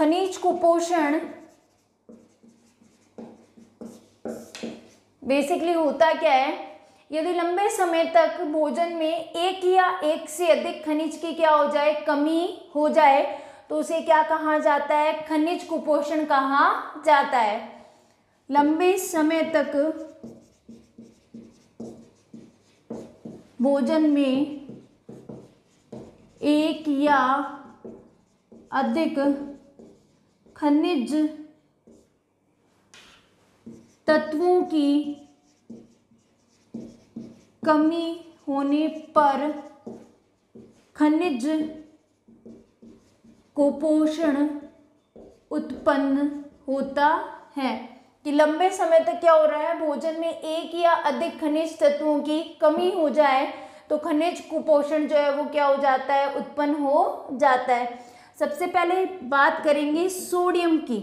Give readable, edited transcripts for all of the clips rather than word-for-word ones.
खनिज कुपोषण बेसिकली होता क्या है, यदि लंबे समय तक भोजन में एक या एक से अधिक खनिज की क्या हो जाए, कमी हो जाए, तो उसे क्या कहा जाता है, खनिज कुपोषण कहा जाता है। लंबे समय तक भोजन में एक या अधिक खनिज तत्वों की कमी होने पर खनिज कुपोषण उत्पन्न होता है। कि लंबे समय तक क्या हो रहा है, भोजन में एक या अधिक खनिज तत्वों की कमी हो जाए तो खनिज कुपोषण जो है वो क्या हो जाता है, उत्पन्न हो जाता है। सबसे पहले बात करेंगे सोडियम की,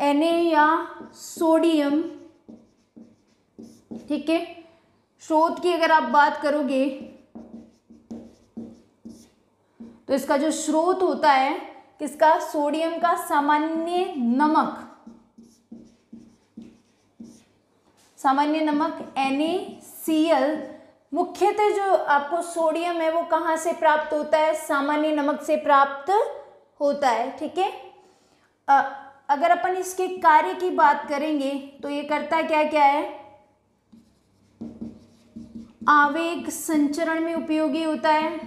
Na या सोडियम, ठीक है। स्रोत की अगर आप बात करोगे तो इसका जो स्रोत होता है किसका, सोडियम का सामान्य नमक, सामान्य नमक NaCl। मुख्यतः जो आपको सोडियम है वो कहाँ से प्राप्त होता है, सामान्य नमक से प्राप्त होता है, ठीक है। अगर अपन इसके कार्य की बात करेंगे तो ये करता क्या क्या है, आवेग संचरण में उपयोगी होता है,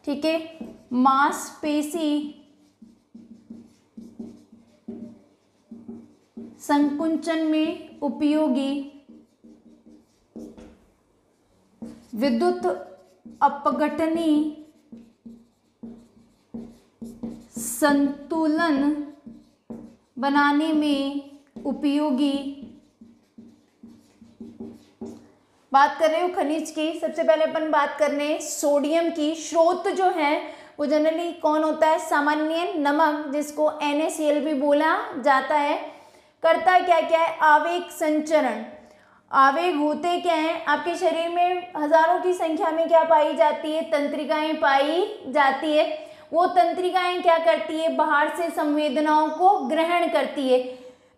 ठीक है। मांसपेशी संकुचन में उपयोगी, विद्युत अपघटनी संतुलन बनाने में उपयोगी। बात कर रहे हो खनिज की, सबसे पहले अपन बात करने सोडियम की। स्रोत जो है वो जनरली कौन होता है, सामान्य नमक, जिसको NaCl भी बोला जाता है। करता क्या क्या है, आवेग संचरण। आवेग होते क्या हैं, आपके शरीर में हजारों की संख्या में क्या पाई जाती है, तंत्रिकाएं पाई जाती है। वो तंत्रिकाएं क्या करती है, बाहर से संवेदनाओं को ग्रहण करती है।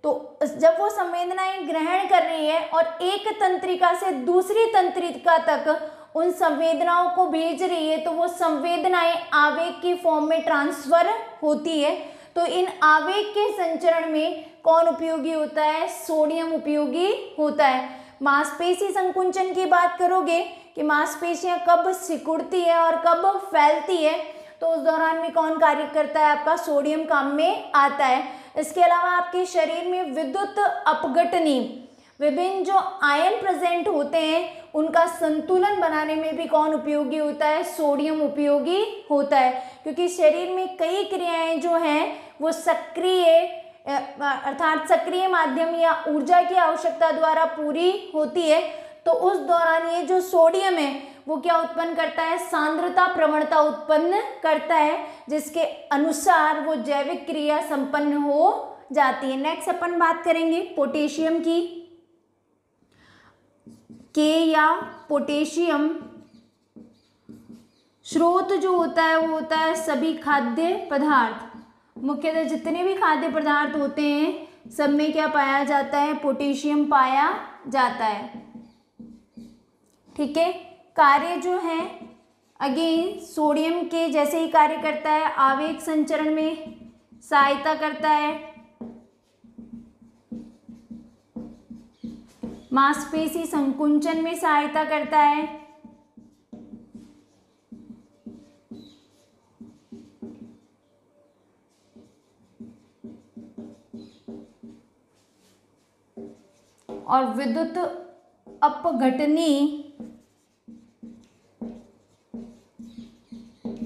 तो जब वो संवेदनाएं ग्रहण कर रही है और एक तंत्रिका से दूसरी तंत्रिका तक उन संवेदनाओं को भेज रही है, तो वो संवेदनाएं आवेग की फॉर्म में ट्रांसफर होती है। तो इन आवेग के संचरण में कौन उपयोगी होता है, सोडियम उपयोगी होता है। मांसपेशी संकुचन की बात करोगे कि मांसपेशियां कब सिकुड़ती है और कब फैलती है, तो उस दौरान में कौन कार्य करता है, आपका सोडियम काम में आता है। इसके अलावा आपके शरीर में विद्युत अपघटनी, विभिन्न जो आयन प्रेजेंट होते हैं उनका संतुलन बनाने में भी कौन उपयोगी होता है, सोडियम उपयोगी होता है। क्योंकि शरीर में कई क्रियाएं जो हैं वो सक्रिय अर्थात सक्रिय माध्यम या ऊर्जा की आवश्यकता द्वारा पूरी होती है। तो उस दौरान ये जो सोडियम है वो क्या उत्पन्न करता है, सांद्रता प्रवणता उत्पन्न करता है, जिसके अनुसार वो जैविक क्रिया संपन्न हो जाती है। नेक्स्ट अपन बात करेंगे पोटेशियम की। के या पोटेशियम स्रोत जो होता है वो होता है सभी खाद्य पदार्थ। मुख्यतः जितने भी खाद्य पदार्थ होते हैं सब में क्या पाया जाता है, पोटेशियम पाया जाता है, ठीक है। कार्य जो है अगेन सोडियम के जैसे ही कार्य करता है, आवेग संचरण में सहायता करता है, मांसपेशी संकुचन में सहायता करता है, और विद्युत अपघटनी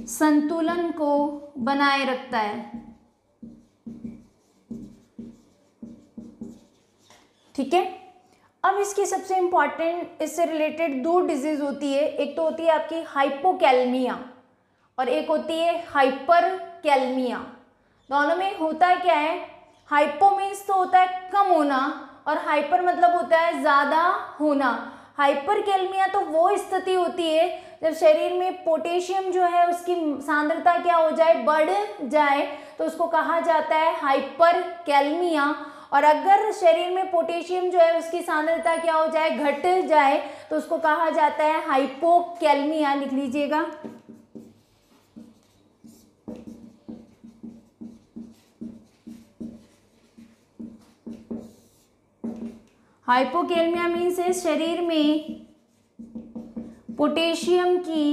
संतुलन को बनाए रखता है, ठीक है। अब इसकी सबसे इंपॉर्टेंट इससे रिलेटेड दो डिजीज होती है, एक तो होती है आपकी हाइपोकैलमिया और एक होती है हाइपरकैलमिया। दोनों में होता क्या है, हाइपो मीन्स तो होता है कम होना और हाइपर मतलब होता है ज्यादा होना। हाइपरकैलमिया तो वो स्थिति होती है जब शरीर में पोटेशियम जो है उसकी सांद्रता क्या हो जाए, बढ़ जाए, तो उसको कहा जाता है हाइपरकैलमिया। और अगर शरीर में पोटेशियम जो है उसकी सांद्रता क्या हो जाए, घट जाए, तो उसको कहा जाता है हाइपोकैलमिया। लिख लीजिएगा। हाइपोकैलमिया मीन्स शरीर में पोटेशियम की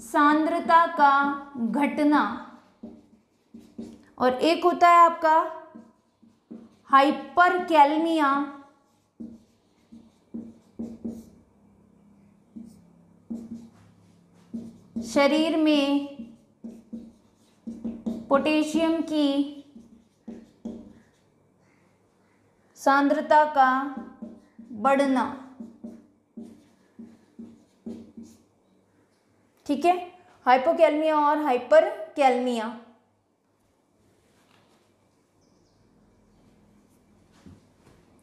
सांद्रता का घटना। और एक होता है आपका हाइपरकैलमिया, शरीर में पोटेशियम की सांद्रता का बढ़ना। ठीक है, हाइपोकैलमिया और हाइपरकैलमिया।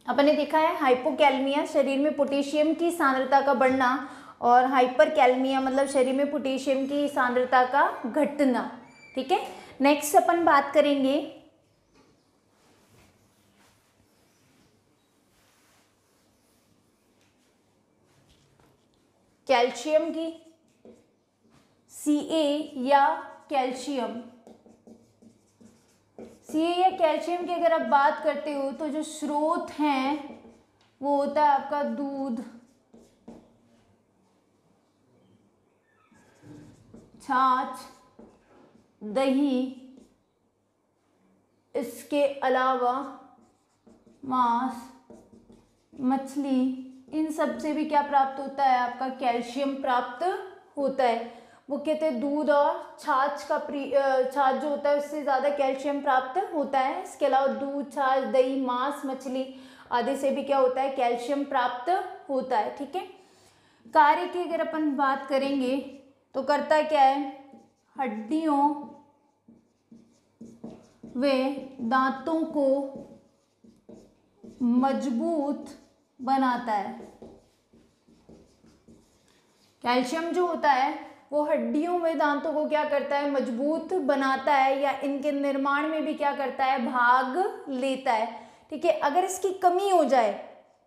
अपन ने देखा है हाइपोकैलमिया शरीर में पोटेशियम की सांद्रता का बढ़ना, और हाइपरकैलमिया मतलब शरीर में पोटेशियम की सांद्रता का घटना। ठीक है, नेक्स्ट अपन बात करेंगे कैल्शियम की। Ca या कैल्शियम, Ca या कैल्शियम की अगर आप बात करते हो तो जो स्रोत हैं वो होता है आपका दूध, छाछ, दही, इसके अलावा मांस, मछली, इन सब से भी क्या प्राप्त होता है, आपका कैल्शियम प्राप्त होता है। वो कहते हैं दूध और छाछ का छाछ जो होता है उससे ज़्यादा कैल्शियम प्राप्त होता है। इसके अलावा दूध, छाछ, दही, मांस, मछली आदि से भी क्या होता है, कैल्शियम प्राप्त होता है। ठीक है, कार्य की अगर अपन बात करेंगे तो करता क्या है, हड्डियों व दांतों को मजबूत बनाता है। कैल्शियम जो होता है वो हड्डियों में दांतों को क्या करता है, मजबूत बनाता है, या इनके निर्माण में भी क्या करता है, भाग लेता है। ठीक है, अगर इसकी कमी हो जाए,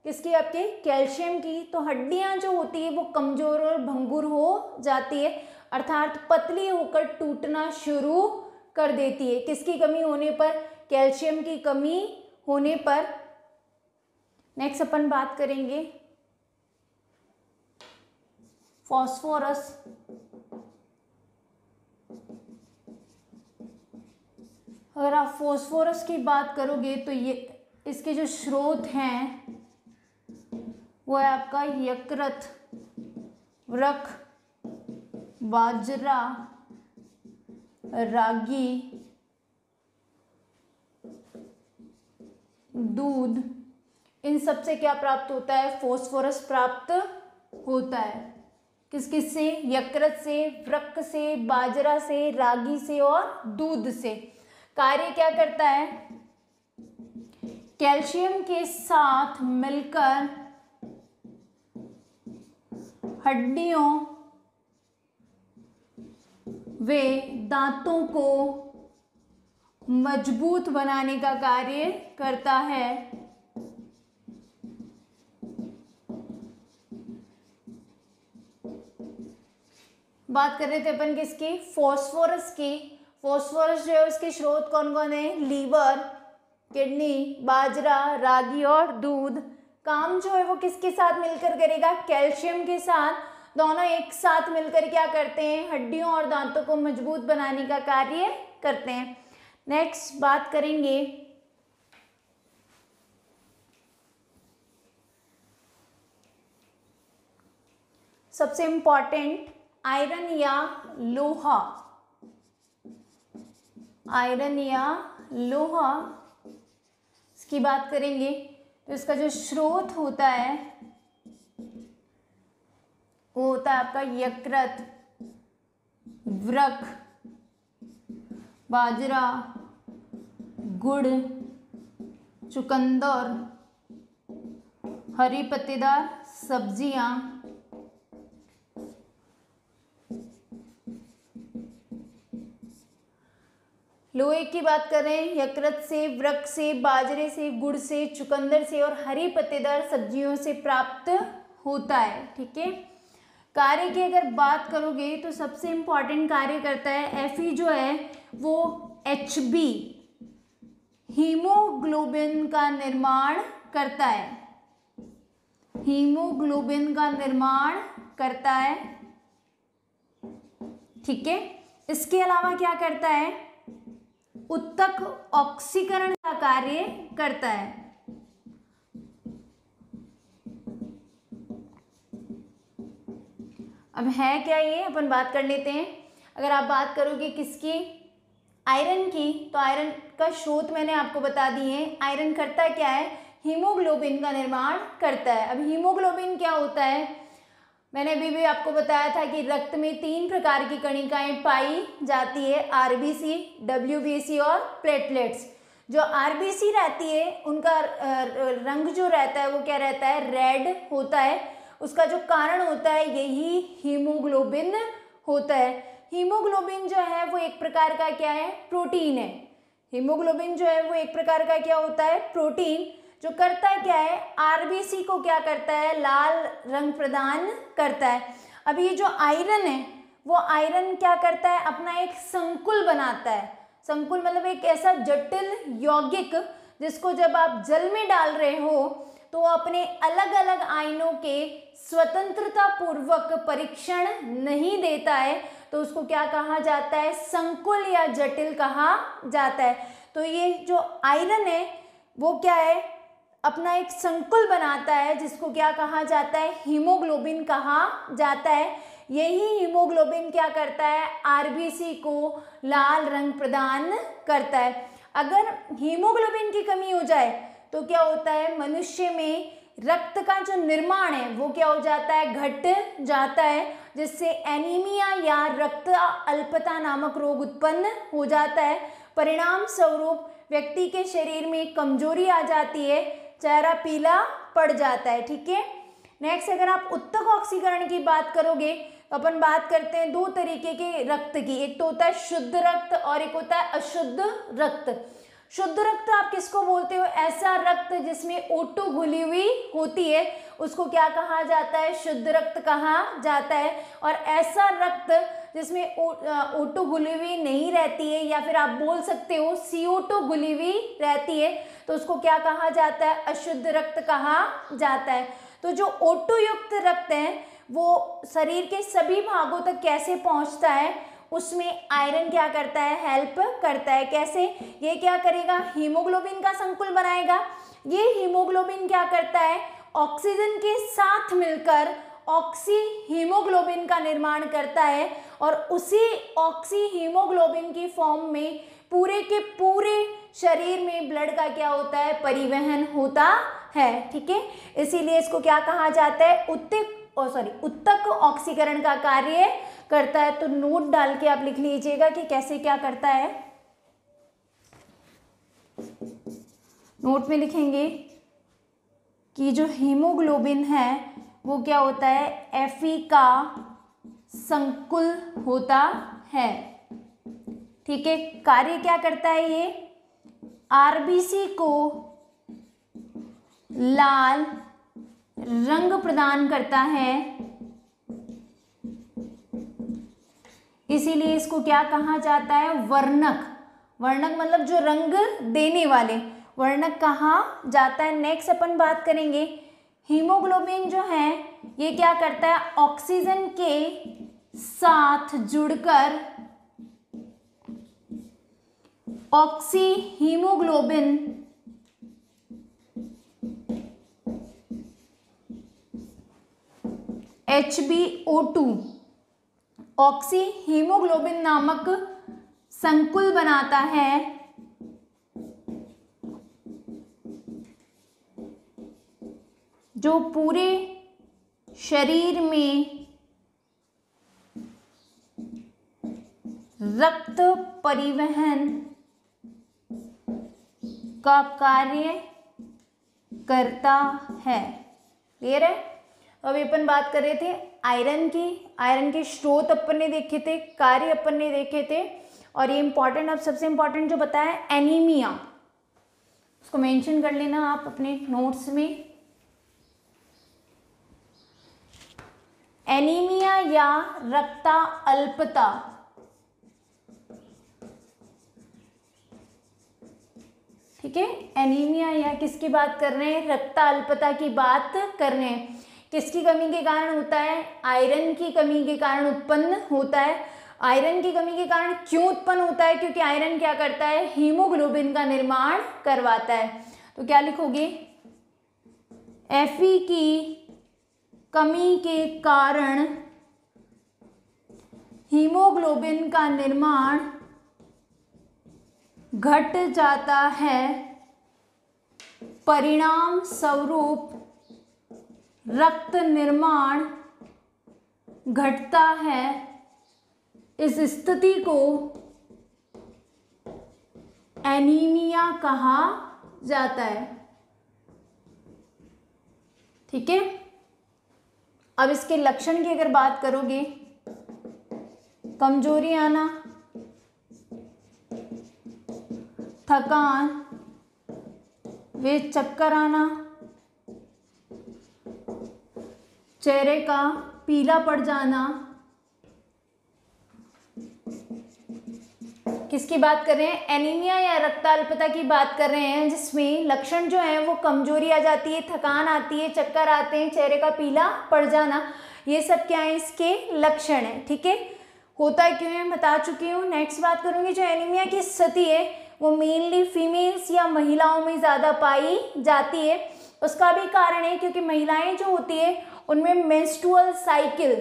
किसकी, आपके कैल्शियम की, तो हड्डियां जो होती है वो कमजोर और भंगुर हो जाती है, अर्थात पतली होकर टूटना शुरू कर देती है। किसकी कमी होने पर, कैल्शियम की कमी होने पर। नेक्स्ट अपन बात करेंगे फॉस्फोरस। अगर आप फॉस्फोरस की बात करोगे तो ये इसके जो स्रोत हैं वो है आपका यकृत, वृक्क, बाजरा, रागी, दूध, इन सब से क्या प्राप्त होता है, फॉस्फोरस प्राप्त होता है। किस किस से, यकृत से, वृक्क से, बाजरा से, रागी से और दूध से। कार्य क्या करता है, कैल्शियम के साथ मिलकर हड्डियों वे दांतों को मजबूत बनाने का कार्य करता है। बात कर रहे थे अपन किसकी, फॉस्फोरस की। फॉस्फोरस जो है उसके स्रोत कौन कौन है, लीवर, किडनी, बाजरा, रागी और दूध। काम जो है वो किसके साथ मिलकर करेगा, कैल्शियम के साथ। दोनों एक साथ मिलकर क्या करते हैं, हड्डियों और दांतों को मजबूत बनाने का कार्य करते हैं। नेक्स्ट बात करेंगे सबसे इंपॉर्टेंट आयरन या लोहा। आयरन या लोहा इसकी बात करेंगे तो इसका जो स्रोत होता है वो होता है आपका यकृत, वृक्क, बाजरा, गुड़, चुकंदर, हरी पत्तेदार सब्जियां लोहे की बात कर रहे हैं, यकृत से, वृक्क से, बाजरे से, गुड़ से, चुकंदर से और हरी पत्तेदार सब्जियों से प्राप्त होता है। ठीक है, कार्य की अगर बात करोगे तो सबसे इम्पॉर्टेंट कार्य करता है Fe जो है वो Hb हीमोग्लोबिन का निर्माण करता है, हीमोग्लोबिन का निर्माण करता है। ठीक है, इसके अलावा क्या करता है, उत्तक ऑक्सीकरण का कार्य करता है। अब है क्या ये अपन बात कर लेते हैं। अगर आप बात करोगे किसकी, आयरन की, तो आयरन का स्रोत मैंने आपको बता दिए हैं। आयरन करता क्या है, हीमोग्लोबिन का निर्माण करता है। अब हीमोग्लोबिन क्या होता है, मैंने अभी भी आपको बताया था कि रक्त में 3 प्रकार की कणिकाएं पाई जाती है, आरबीसी, डब्ल्यूबीसी और प्लेटलेट्स। जो आरबीसी रहती है उनका रंग जो रहता है वो क्या रहता है, रेड होता है। उसका जो कारण होता है यही हीमोग्लोबिन होता है। हीमोग्लोबिन जो है वो एक प्रकार का क्या है, प्रोटीन है। हीमोग्लोबिन जो है वो एक प्रकार का क्या होता है, प्रोटीन, जो करता क्या है, आरबीसी को क्या करता है, लाल रंग प्रदान करता है। अब ये जो आयरन है वो आयरन क्या करता है, अपना एक संकुल बनाता है। संकुल मतलब एक ऐसा जटिल यौगिक जिसको जब आप जल में डाल रहे हो तो अपने अलग अलग आयनों के स्वतंत्रता पूर्वक परीक्षण नहीं देता है, तो उसको क्या कहा जाता है, संकुल या जटिल कहा जाता है। तो ये जो आयरन है वो क्या है, अपना एक संकुल बनाता है जिसको क्या कहा जाता है, हीमोग्लोबिन कहा जाता है। यही हीमोग्लोबिन क्या करता है, आरबीसी को लाल रंग प्रदान करता है। अगर हीमोग्लोबिन की कमी हो जाए तो क्या होता है, मनुष्य में रक्त का जो निर्माण है वो क्या हो जाता है, घट जाता है, जिससे एनीमिया या रक्त अल्पता नामक रोग उत्पन्न हो जाता है। परिणाम स्वरूप व्यक्ति के शरीर में कमजोरी आ जाती है, चेहरा पीला पड़ जाता है। ठीक है, नेक्स्ट अगर आप उत्तक ऑक्सीकरण की बात करोगे तो अपन बात करते हैं 2 तरीके के रक्त की, एक तो होता है शुद्ध रक्त और एक होता है अशुद्ध रक्त। शुद्ध रक्त आप किसको बोलते हो, ऐसा रक्त जिसमें O2 घुली हुई होती है उसको क्या कहा जाता है, शुद्ध रक्त कहा जाता है। और ऐसा रक्त जिसमें O2 घुली हुई नहीं रहती है या फिर आप बोल सकते हो CO2 घुली हुई रहती है तो उसको क्या कहा जाता है, अशुद्ध रक्त कहा जाता है। तो जो O2 युक्त रक्त है वो शरीर के सभी भागों तक कैसे पहुंचता है, उसमें आयरन क्या करता है, हेल्प करता है। कैसे, ये क्या करेगा, हीमोग्लोबिन का संकुल बनाएगा। ये हीमोग्लोबिन क्या करता है, ऑक्सीजन के साथ मिलकर ऑक्सी हीमोग्लोबिन का निर्माण करता है और उसी ऑक्सी हीमोग्लोबिन की फॉर्म में पूरे के पूरे शरीर में ब्लड का क्या होता है, परिवहन होता है। ठीक है, इसीलिए इसको क्या कहा जाता है, उत्तक ऑक्सीकरण का कार्य करता है। तो नोट डाल के आप लिख लीजिएगा कि कैसे क्या करता है। नोट में लिखेंगे कि जो हीमोग्लोबिन है वो क्या होता है, Fe का संकुल होता है। ठीक है, कार्य क्या करता है, ये आरबीसी को लाल रंग प्रदान करता है, इसीलिए इसको क्या कहा जाता है, वर्णक। वर्णक मतलब जो रंग देने वाले, वर्णक कहा जाता है। नेक्स्ट अपन बात करेंगे, हीमोग्लोबिन जो है ये क्या करता है, ऑक्सीजन के साथ जुड़कर oxy haemoglobin HbO2 oxy haemoglobin नामक संकुल बनाता है, जो पूरे शरीर में रक्त परिवहन का कार्य करता है। क्लियर है। तो अभी अपन बात कर रहे थे आयरन की। आयरन के स्रोत अपन ने देखे थे, कार्य अपन ने देखे थे, और ये इंपॉर्टेंट, अब सबसे इंपॉर्टेंट जो बताया एनीमिया, उसको मेंशन कर लेना आप अपने नोट्स में। एनीमिया या रक्ता अल्पता, ठीक है। एनीमिया या किसकी बात कर रहे हैं, रक्ता अल्पता की बात कर रहे हैं। किसकी कमी के कारण होता है, आयरन की कमी के कारण उत्पन्न होता है। आयरन की कमी के कारण क्यों उत्पन्न होता है, क्योंकि आयरन क्या करता है, हीमोग्लोबिन का निर्माण करवाता है। तो क्या लिखोगे, Fe की कमी के कारण हीमोग्लोबिन का निर्माण घट जाता है, परिणाम स्वरूप रक्त निर्माण घटता है। इस स्थिति को एनीमिया कहा जाता है, ठीक है। अब इसके लक्षण की अगर बात करोगे, कमजोरी आना, थकान व चक्कर आना, चेहरे का पीला पड़ जाना। किसकी बात कर रहे हैं, एनीमिया या रक्ताल्पता की बात कर रहे हैं, जिसमें लक्षण जो है वो कमजोरी आ जाती है, थकान आती है, चक्कर आते हैं, चेहरे का पीला पड़ जाना। ये सब क्या है, इसके लक्षण है, ठीक है। होता क्यों है बता चुकी हूँ। नेक्स्ट बात करूंगी, जो एनीमिया की स्थिति है वो मेनली फीमेल्स या महिलाओं में ज़्यादा पाई जाती है। उसका भी कारण है क्योंकि महिलाएं जो होती है उनमें मेंस्ट्रुअल साइकिल,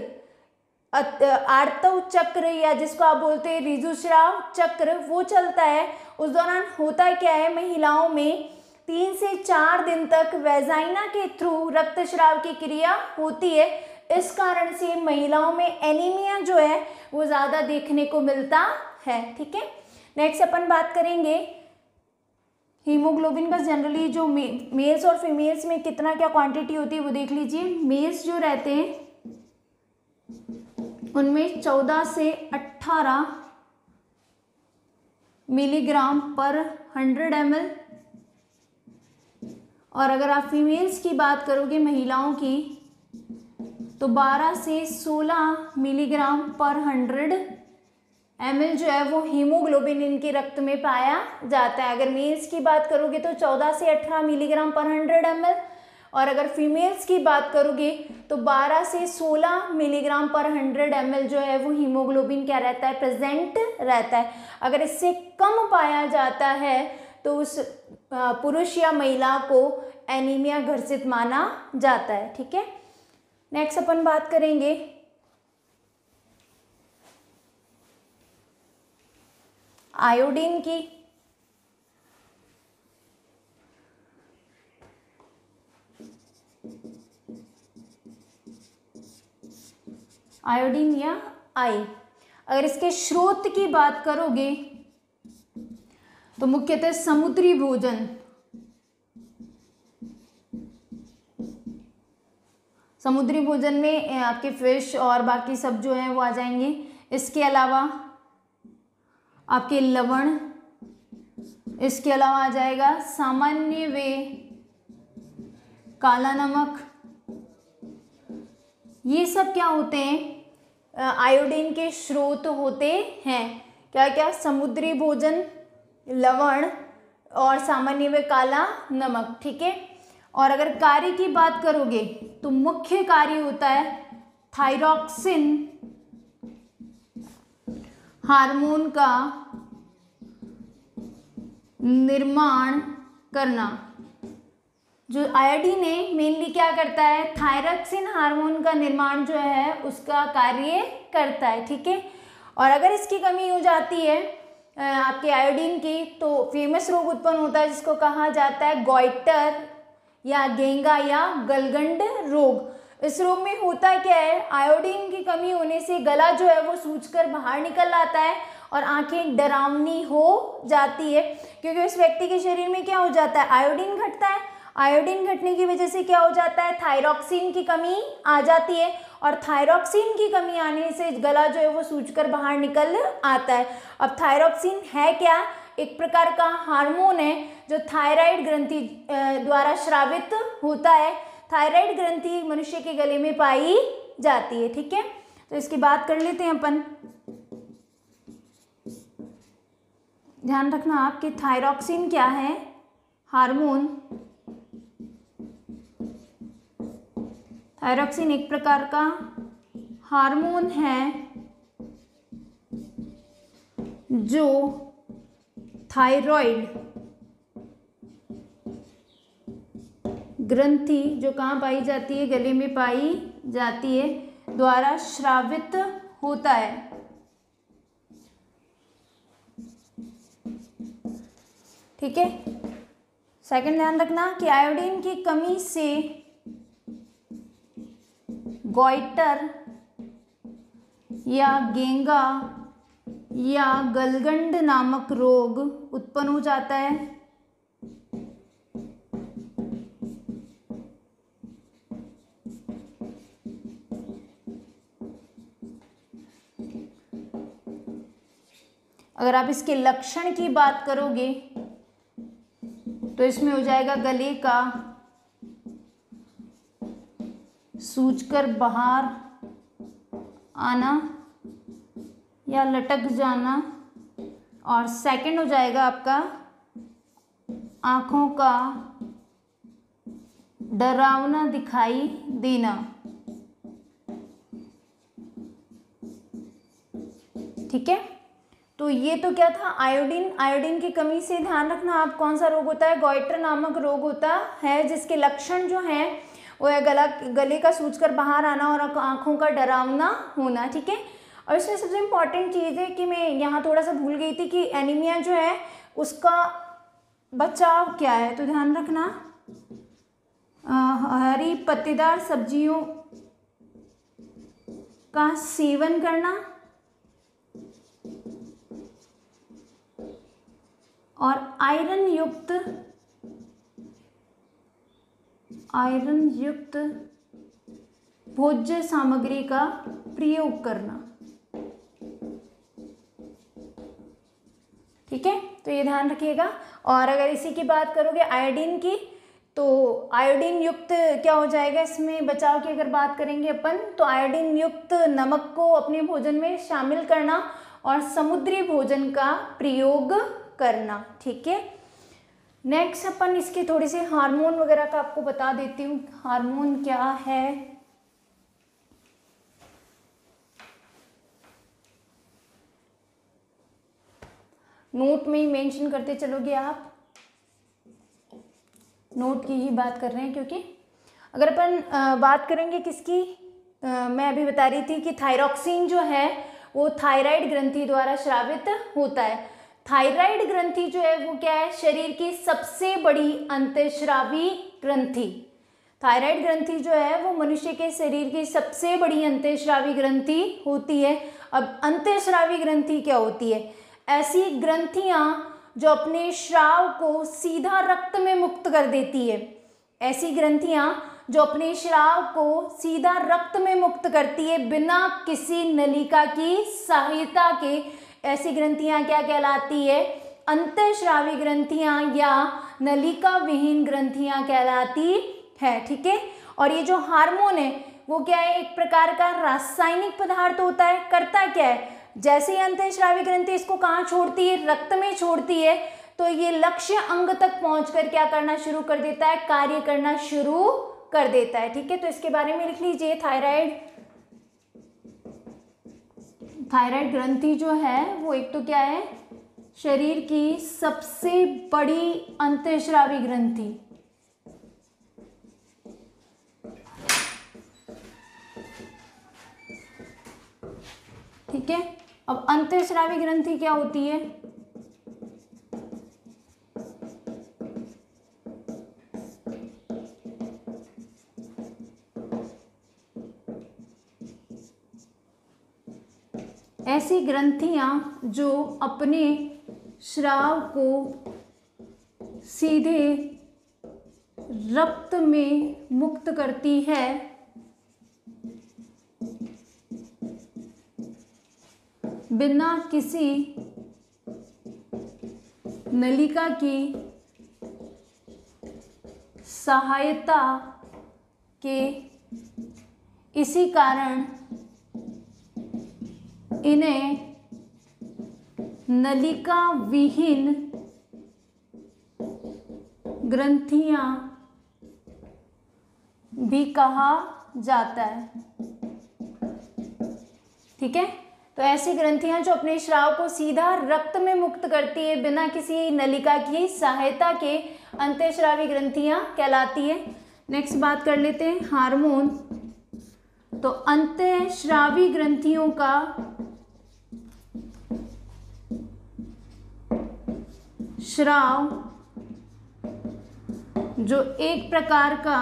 आर्तव चक्र या जिसको आप बोलते हैं ऋतुस्राव चक्र, वो चलता है। उस दौरान होता क्या है, महिलाओं में 3 से 4 दिन तक वेजाइना के थ्रू रक्तस्राव की क्रिया होती है। इस कारण से महिलाओं में एनीमिया जो है वो ज़्यादा देखने को मिलता है, ठीक है। नेक्स्ट अपन बात करेंगे हीमोग्लोबिन का। जनरली जो मेल्स और फीमेल्स में कितना क्या क्वांटिटी होती है वो देख लीजिए। मेल्स जो रहते हैं उनमें 14 से 18 मिलीग्राम पर 100 ml, और अगर आप फीमेल्स की बात करोगे महिलाओं की तो 12 से 16 मिलीग्राम पर 100 ml जो है वो हीमोग्लोबिन इनके रक्त में पाया जाता है। अगर मेल्स की बात करोगे तो 14 से 18 मिलीग्राम पर 100 ml, और अगर फीमेल्स की बात करोगे तो 12 से 16 मिलीग्राम पर 100 ml जो है वो हीमोग्लोबिन क्या रहता है, प्रेजेंट रहता है। अगर इससे कम पाया जाता है तो उस पुरुष या महिला को एनीमिया ग्रसित माना जाता है, ठीक है। नेक्स्ट अपन बात करेंगे आयोडीन की। आयोडीन या आई, अगर इसके स्रोत की बात करोगे तो मुख्यतः समुद्री भोजन, समुद्री भोजन में आपके फिश और बाकी सब जो है वो आ जाएंगे। इसके अलावा आपके लवण, इसके अलावा आ जाएगा सामान्य वे काला नमक। ये सब क्या होते हैं, आयोडीन के स्रोत होते हैं। क्या क्या, समुद्री भोजन, लवण और सामान्य वे काला नमक, ठीक है। और अगर कार्य की बात करोगे तो मुख्य कार्य होता है थायरॉक्सिन हार्मोन का निर्माण करना। जो आयोडीन है मेनली क्या करता है, थायरॉक्सिन हार्मोन का निर्माण जो है उसका कार्य करता है, ठीक है। और अगर इसकी कमी हो जाती है आपके आयोडीन की तो फेमस रोग उत्पन्न होता है जिसको कहा जाता है गॉइटर या गेंगा या गलगंड रोग। इस रोग में होता क्या है, आयोडीन की कमी होने से गला जो है वो सूजकर बाहर निकल आता है और आंखें डरावनी हो जाती है, क्योंकि उस व्यक्ति के शरीर में क्या हो जाता है, आयोडीन घटता है। आयोडीन घटने की वजह से क्या हो जाता है, थायरॉक्सिन की कमी आ जाती है, और थायरॉक्सिन की कमी आने से गला जो है वो सूजकर बाहर निकल आता है। अब थायरॉक्सिन है क्या, एक प्रकार का हार्मोन है जो थायराइड ग्रंथि द्वारा स्रावित होता है। थायराइड ग्रंथि मनुष्य के गले में पाई जाती है। ठीक है, तो इसकी बात कर लेते हैं अपन। ध्यान रखना आपके थायरॉक्सिन क्या है, हार्मोन। थायरॉक्सिन एक प्रकार का हार्मोन है जो थायराइड ग्रंथि जो कहाँ पाई जाती है, गले में पाई जाती है, द्वारा स्रावित होता है। ठीक है, सेकंड ध्यान रखना कि आयोडीन की कमी से गॉइटर या गेंगा या गलगंड नामक रोग उत्पन्न हो जाता है। अगर आप इसके लक्षण की बात करोगे तो इसमें हो जाएगा गले का सूजकर बाहर आना या लटक जाना, और सेकंड हो जाएगा आपका आँखों का डरावना दिखाई देना। ठीक है, तो ये तो क्या था, आयोडीन की कमी से ध्यान रखना आप कौन सा रोग होता है, गॉइटर नामक रोग होता है, जिसके लक्षण जो हैं वो है गले का सूजकर बाहर आना और आँखों का डरावना होना। ठीक है, और इसमें सबसे इम्पॉर्टेंट चीज़ है कि मैं यहाँ थोड़ा सा भूल गई थी कि एनीमिया जो है उसका बचाव क्या है, तो ध्यान रखना हरी पत्तेदार सब्जियों का सेवन करना और आयरन युक्त भोज्य सामग्री का प्रयोग करना। ठीक है, तो ये ध्यान रखिएगा। और अगर इसी की बात करोगे आयोडीन की, तो आयोडीन युक्त क्या हो जाएगा, इसमें बचाव की अगर बात करेंगे अपन, तो आयोडीन युक्त नमक को अपने भोजन में शामिल करना और समुद्री भोजन का प्रयोग करना। ठीक है, नेक्स्ट अपन इसके थोड़े से हार्मोन वगैरह का आपको बता देती हूँ, हार्मोन क्या है। नोट में ही मेंशन करते चलोगे आप, नोट की ही बात कर रहे हैं, क्योंकि अगर अपन बात करेंगे किसकी, मैं अभी बता रही थी कि थायरॉक्सिन जो है वो थायराइड ग्रंथि द्वारा स्रावित होता है। थायराइड ग्रंथि जो है वो क्या है, शरीर की सबसे बड़ी अंतःस्रावी ग्रंथि। थायराइड ग्रंथि जो है वो मनुष्य के शरीर की सबसे बड़ी अंतःस्रावी ग्रंथि होती है। अब अंतःस्रावी ग्रंथि क्या होती है, ऐसी ग्रंथियां जो अपने स्राव को सीधा रक्त में मुक्त कर देती है। ऐसी ग्रंथियां जो अपने स्राव को सीधा रक्त में मुक्त करती है बिना किसी नलिका की सहायता के, ऐसी ग्रंथियां क्या कहलाती है, अंतःस्रावी ग्रंथियां या नलिका विहीन ग्रंथियां कहलाती है। ठीक है, और ये जो हार्मोन है वो क्या है, एक प्रकार का रासायनिक पदार्थ होता है। करता क्या है, जैसे ही अंतःस्रावी ग्रंथि इसको कहाँ छोड़ती है, रक्त में छोड़ती है, तो ये लक्ष्य अंग तक पहुंचकर क्या करना शुरू कर देता है, कार्य करना शुरू कर देता है। ठीक है, तो इसके बारे में लिख लीजिए, थायराइड ग्रंथि जो है वो एक तो क्या है, शरीर की सबसे बड़ी अंतःस्रावी ग्रंथि। ठीक है, अब अंतःस्रावी ग्रंथि क्या होती है, ऐसी ग्रंथियां जो अपने स्राव को सीधे रक्त में मुक्त करती है बिना किसी नलिका की सहायता के। इसी कारण इन्हें नलिका विहीन ग्रंथियां भी कहा जाता है। ठीक है, तो ऐसी ग्रंथियां जो अपने स्राव को सीधा रक्त में मुक्त करती है बिना किसी नलिका की सहायता के, अंतःस्रावी ग्रंथियां कहलाती है। नेक्स्ट बात कर लेते हैं हार्मोन। तो अंतःस्रावी ग्रंथियों का स्राव जो एक प्रकार का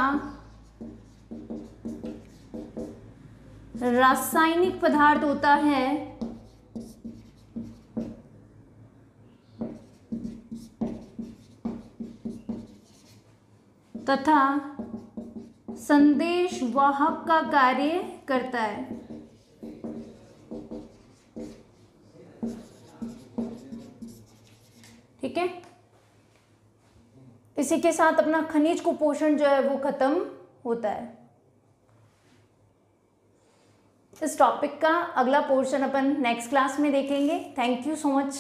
रासायनिक पदार्थ होता है तथा संदेश वाहक का कार्य करता है। ठीक है, इसी के साथ अपना खनिज कुपोषण जो है वो खत्म होता है। इस टॉपिक का अगला पोर्शन अपन नेक्स्ट क्लास में देखेंगे। Thank you so much.